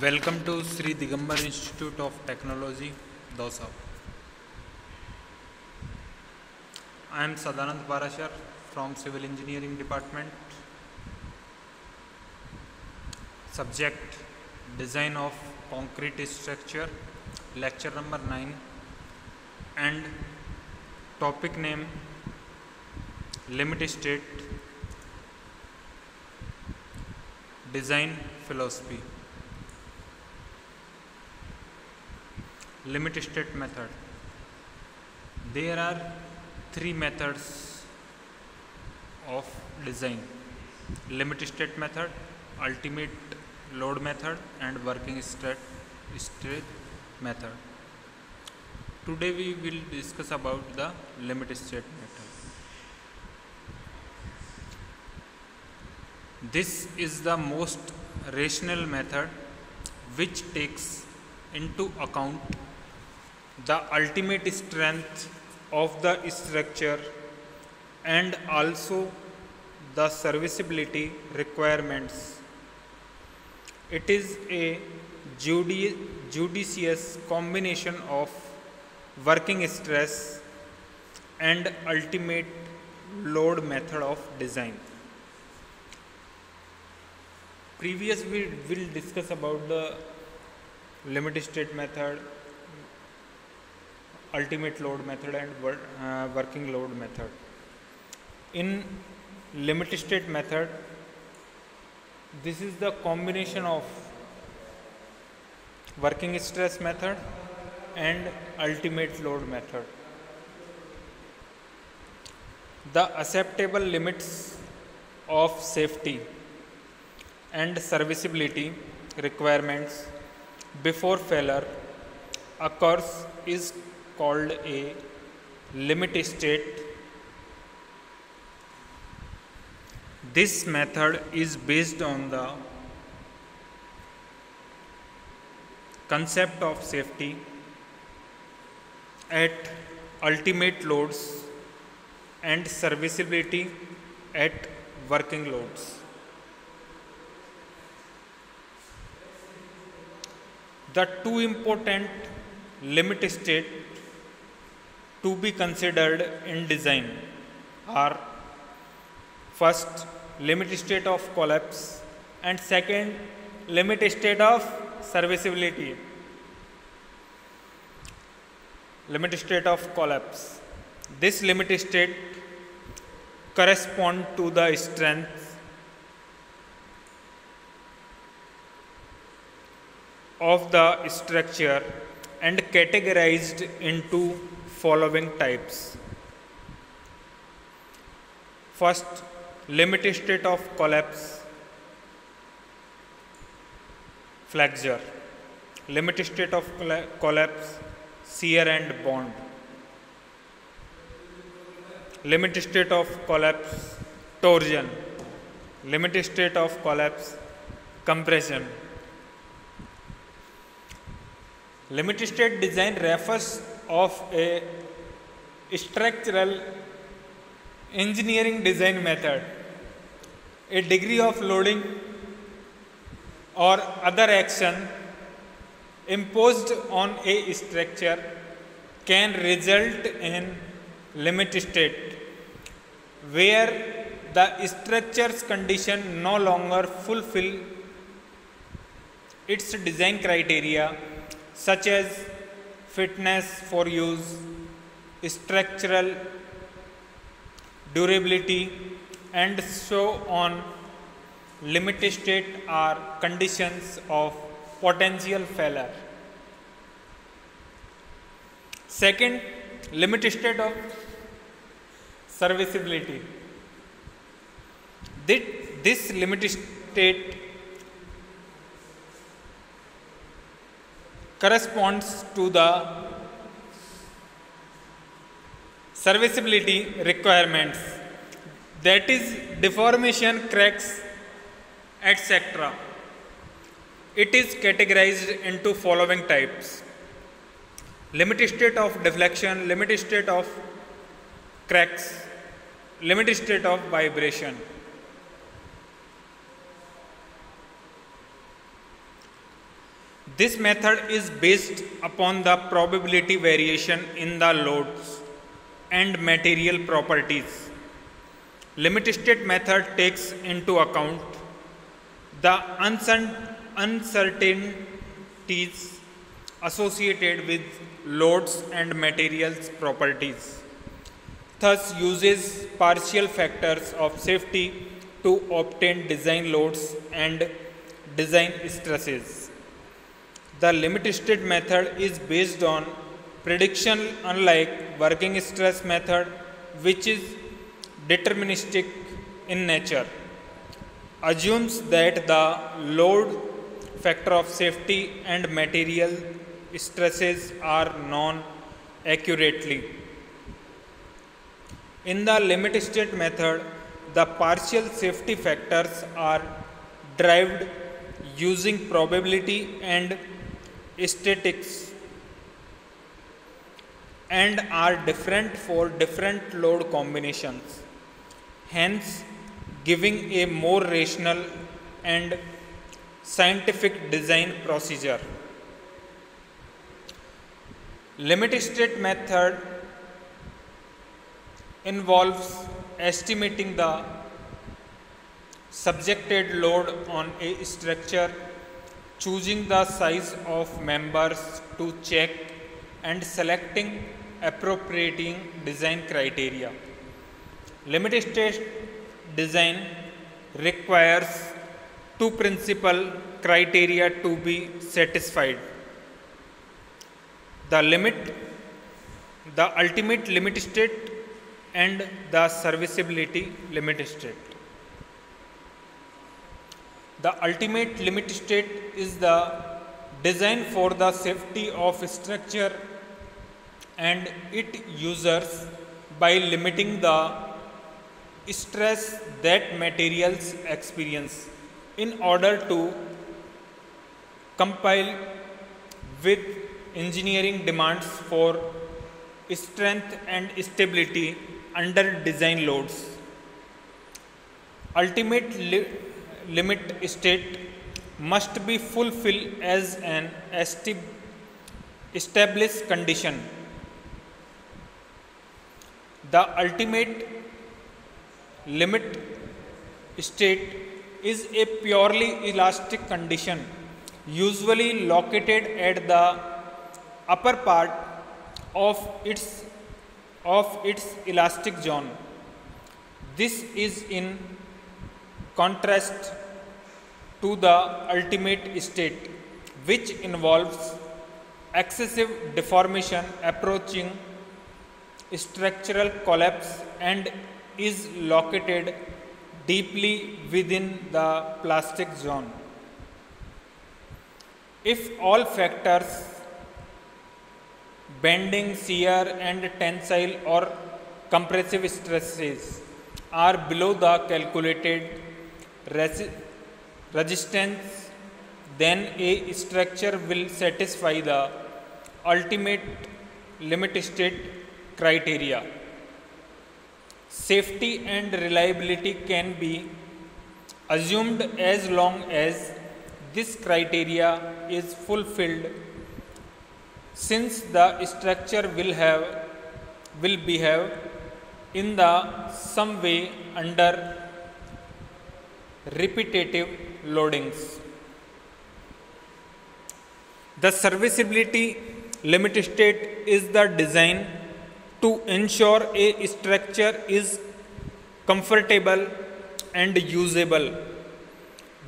Welcome to Sri Digambar Institute of Technology, Dosa. I am Sadanand Parashar from Civil Engineering Department. Subject: Design of Concrete Structure, Lecture number 9, and topic name Limit State Design Philosophy. Limit state method. There are three methods of design: limit state method, ultimate load method, and working state method. Today we will discuss about the limit state method. This is the most rational method which takes into account the ultimate strength of the structure and also the serviceability requirements. It is a judicious combination of working stress and ultimate load method of design. Previous we will discuss about the limit state method, ultimate load method, and working load method. In limit state method, this is the combination of working stress method and ultimate load method. The acceptable limits of safety and serviceability requirements before failure occurs is called a limit state. This method is based on the concept of safety at ultimate loads and serviceability at working loads. The two important limit states to be considered in design are: first, limit state of collapse, and second, limit state of serviceability. Limit state of collapse. This limit state corresponds to the strength of the structure and categorized into following types. First, limit state of collapse, flexure. Limit state of collapse, shear and bond. Limit state of collapse, torsion. Limit state of collapse, compression. Limit state design refers of a structural engineering design method. A degree of loading or other action imposed on a structure can result in limit state, where the structure's condition no longer fulfill its design criteria, such as fitness for use, structural durability, and so on. Limit state are conditions of potential failure. Second, limit state of serviceability. This limit state corresponds to the serviceability requirements, that is, deformation, cracks, etc. It is categorized into following types: limit state of deflection, limit state of cracks, limit state of vibration. This method is based upon the probability variation in the loads and material properties. Limit state method takes into account the uncertainties associated with loads and materials properties, thus uses partial factors of safety to obtain design loads and design stresses. The limit state method is based on prediction, unlike working stress method, which is deterministic in nature, assumes that the load, factor of safety and material stresses are known accurately. In the limit state method, the partial safety factors are derived using probability and statistics and are different for different load combinations, hence giving a more rational and scientific design procedure. Limit state method involves estimating the subjected load on a structure, choosing the size of members to check, and selecting appropriating design criteria. Limit state design requires two principal criteria to be satisfied: the ultimate limit state and the serviceability limit state. The ultimate limit state is the design for the safety of structure and its users by limiting the stress that materials experience in order to comply with engineering demands for strength and stability under design loads. Ultimate limit state must be fulfilled as an established condition. The ultimate limit state is a purely elastic condition, usually located at the upper part of its elastic zone. This is in contrast to the ultimate state, which involves excessive deformation approaching structural collapse and is located deeply within the plastic zone. If all factors bending, shear and tensile or compressive stresses are below the calculated resistance, then a structure will satisfy the ultimate limit state criteria. Safety and reliability can be assumed as long as this criteria is fulfilled, since the structure will behave in the some way under repetitive loadings. The serviceability limit state is the design to ensure a structure is comfortable and usable.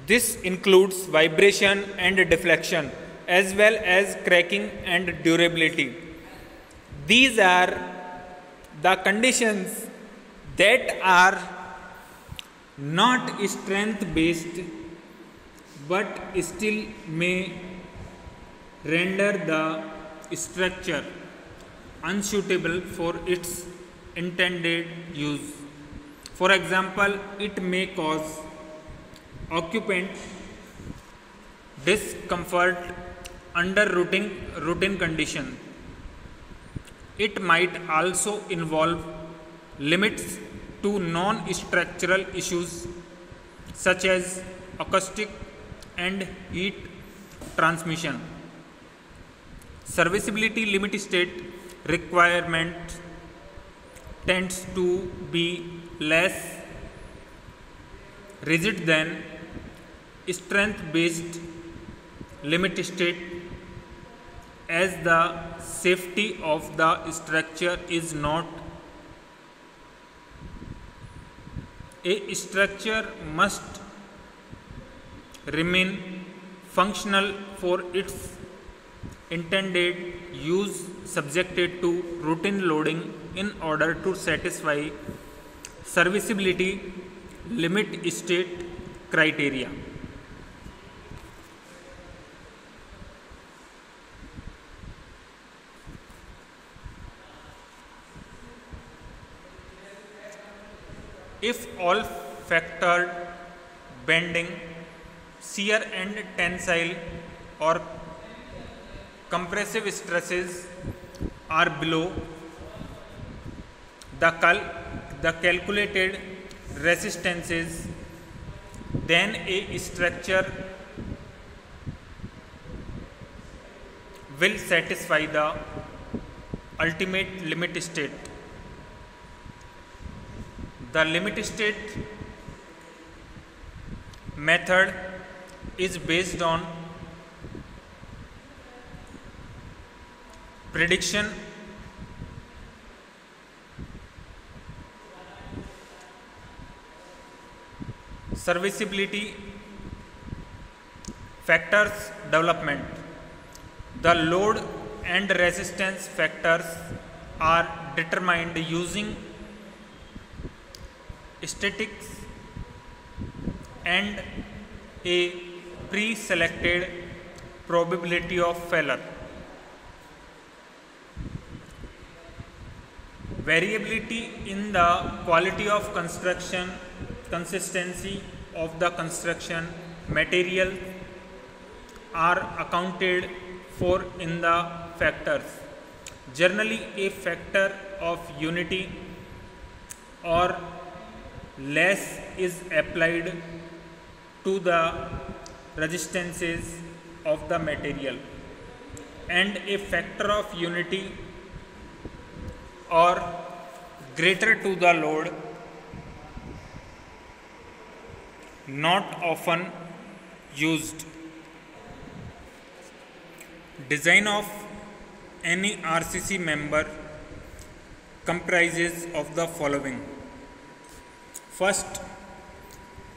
This includes vibration and deflection, as well as cracking and durability. These are the conditions that are not strength based but still may render the structure unsuitable for its intended use. For example, it may cause occupant discomfort under routine conditions. It might also involve limits to non-structural issues such as acoustic and heat transmission. Serviceability limit state requirement tends to be less rigid than strength based limit state, as the safety of the structure is not. A structure must remain functional for its intended use, subjected to routine loading in order to satisfy serviceability limit state criteria. If all factored bending, shear and tensile or compressive stresses are below the calculated resistances, then a structure will satisfy the ultimate limit state. The limit state method is based on prediction serviceability factors development. The load and resistance factors are determined using statistics and a pre-selected probability of failure. Variability in the quality of construction, consistency of the construction material are accounted for in the factors. Generally, a factor of unity or less is applied to the resistances of the material, and a factor of unity or greater to the load not often used. Design of any RCC member comprises of the following. First,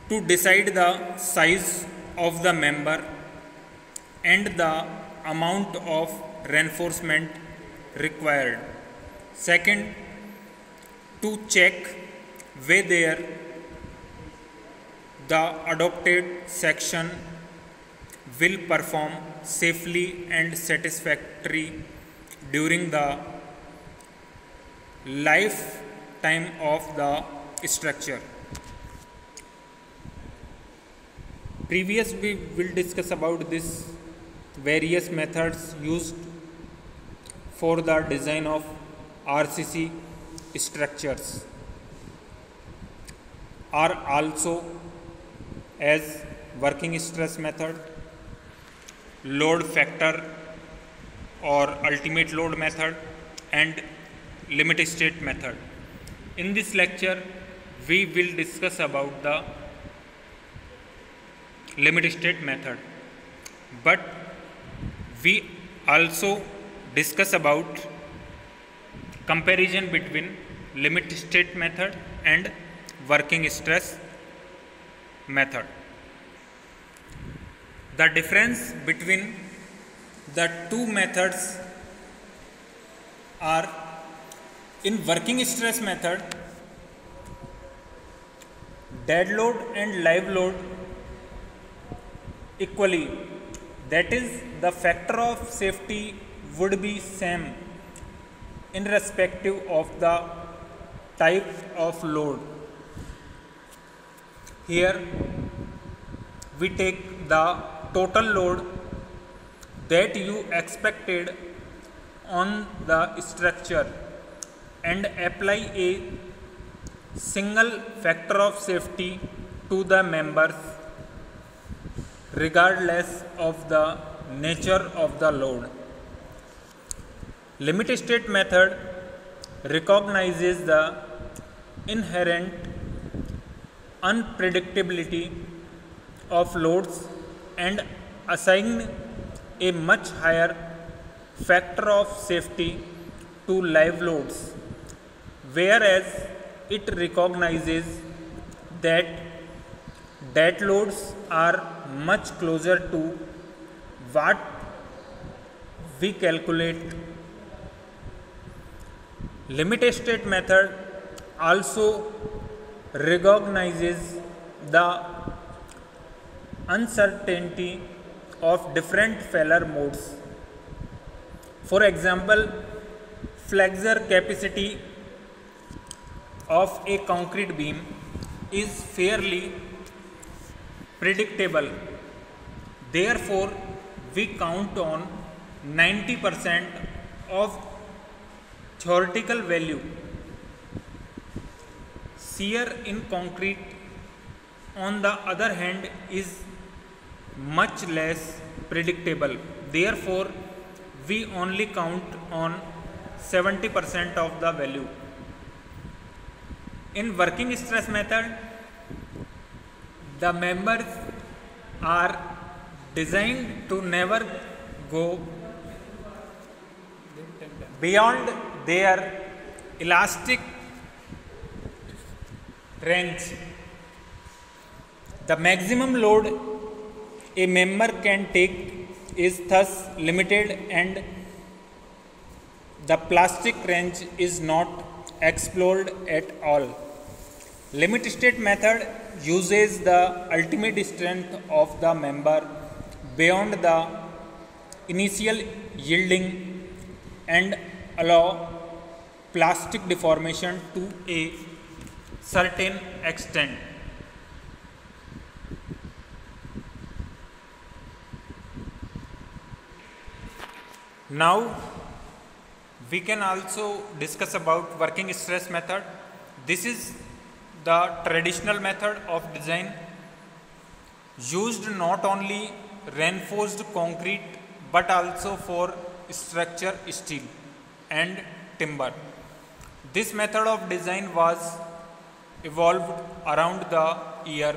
to decide the size of the member and the amount of reinforcement required. Second, to check whether the adopted section will perform safely and satisfactorily during the lifetime of the structure. Previous we will discuss about this various methods used for the design of RCC structures are also as working stress method, load factor or ultimate load method, and limit state method. In this lecture, we will discuss about the limit state method, but we also discuss about comparison between limit state method and working stress method. The difference between the two methods are: in working stress method, dead load and live load equally, that is, the factor of safety would be same in respective of the type of load. Here we take the total load that you expected on the structure and apply a single factor of safety to the members regardless of the nature of the load. Limit state method recognizes the inherent unpredictability of loads and assign a much higher factor of safety to live loads, whereas it recognizes that dead loads are much closer to what we calculate. Limit state method also recognizes the uncertainty of different failure modes. For example, flexure capacity of a concrete beam is fairly predictable. Therefore, we count on 90% of theoretical value. Shear in concrete, on the other hand, is much less predictable. Therefore, we only count on 70% of the value. In working stress method, the members are designed to never go beyond their elastic range. The maximum load a member can take is thus limited, and the plastic range is not explored at all. Limit state method uses the ultimate strength of the member beyond the initial yielding and allow plastic deformation to a certain extent. Now we can also discuss about working stress method. This is the traditional method of design used not only reinforced concrete but also for structure steel and timber. This method of design was evolved around the year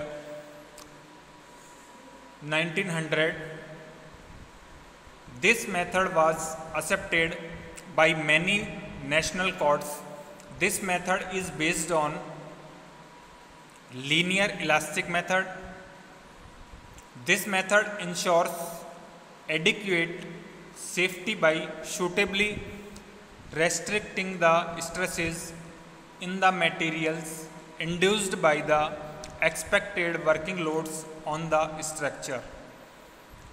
1900. This method was accepted by many national courts. This method is based on linear elastic method. This method ensures adequate safety by suitably restricting the stresses in the materials induced by the expected working loads on the structure.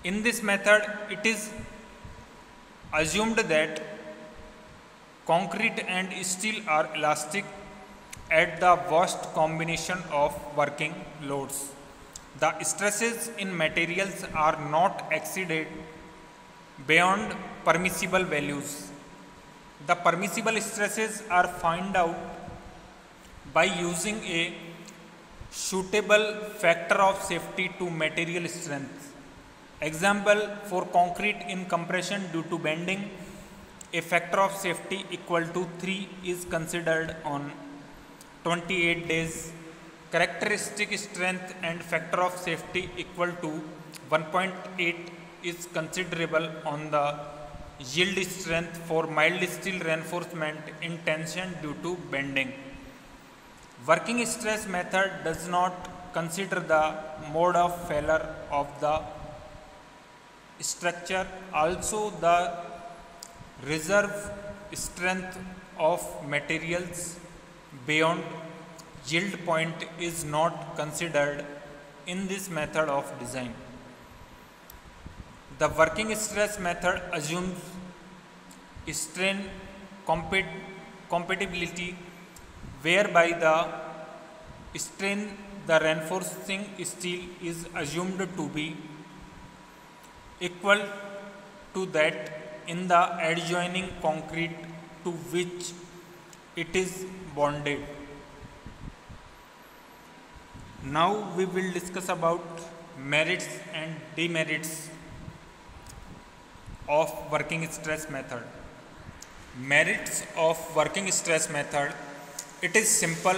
In this method, it is assumed that concrete and steel are elastic at the worst combination of working loads. The stresses in materials are not exceeded beyond permissible values. The permissible stresses are found out by using a suitable factor of safety to material strength. Example, for concrete in compression due to bending, a factor of safety equal to 3 is considered on 28 days. Characteristic strength and factor of safety equal to 1.8 is considerable on the yield strength for mild steel reinforcement in tension due to bending. Working stress method does not consider the mode of failure of the structure. Also, the reserve strength of materials beyond yield point is not considered in this method of design. The working stress method assumes strain compatibility, whereby the strain the reinforcing steel is assumed to be equal to that in the adjoining concrete to which it is bonded. Now we will discuss about merits and demerits of working stress method. Merits of working stress method. It is simple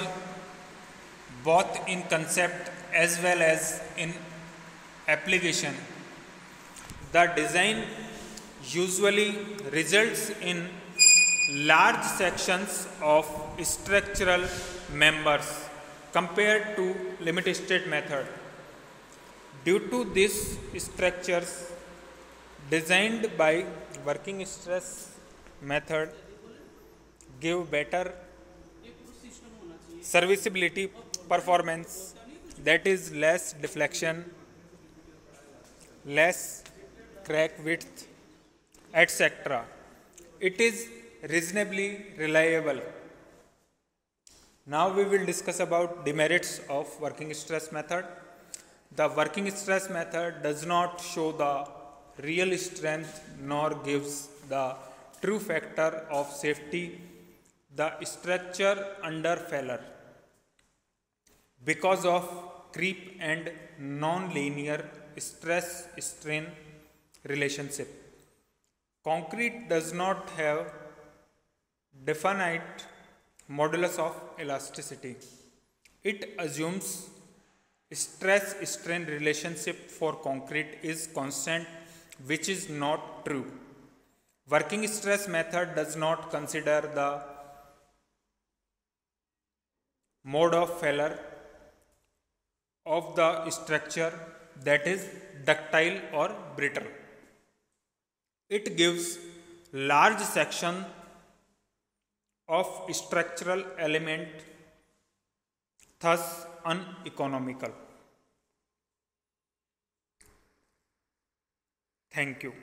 both in concept as well as in application. The design usually results in large sections of structural members compared to limit state method. Due to these structures designed by working stress method give better serviceability performance, that is less deflection, less crack width, etc. It is reasonably reliable. Now we will discuss about demerits of working stress method. The working stress method does not show the real strength nor gives the true factor of safety, the structure under failure because of creep and non-linear stress strain relationship. Concrete does not have definite modulus of elasticity. It assumes stress strain relationship for concrete is constant, which is not true. Working stress method does not consider the mode of failure of the structure, that is ductile or brittle. It gives large section of structural element, thus uneconomical. Thank you.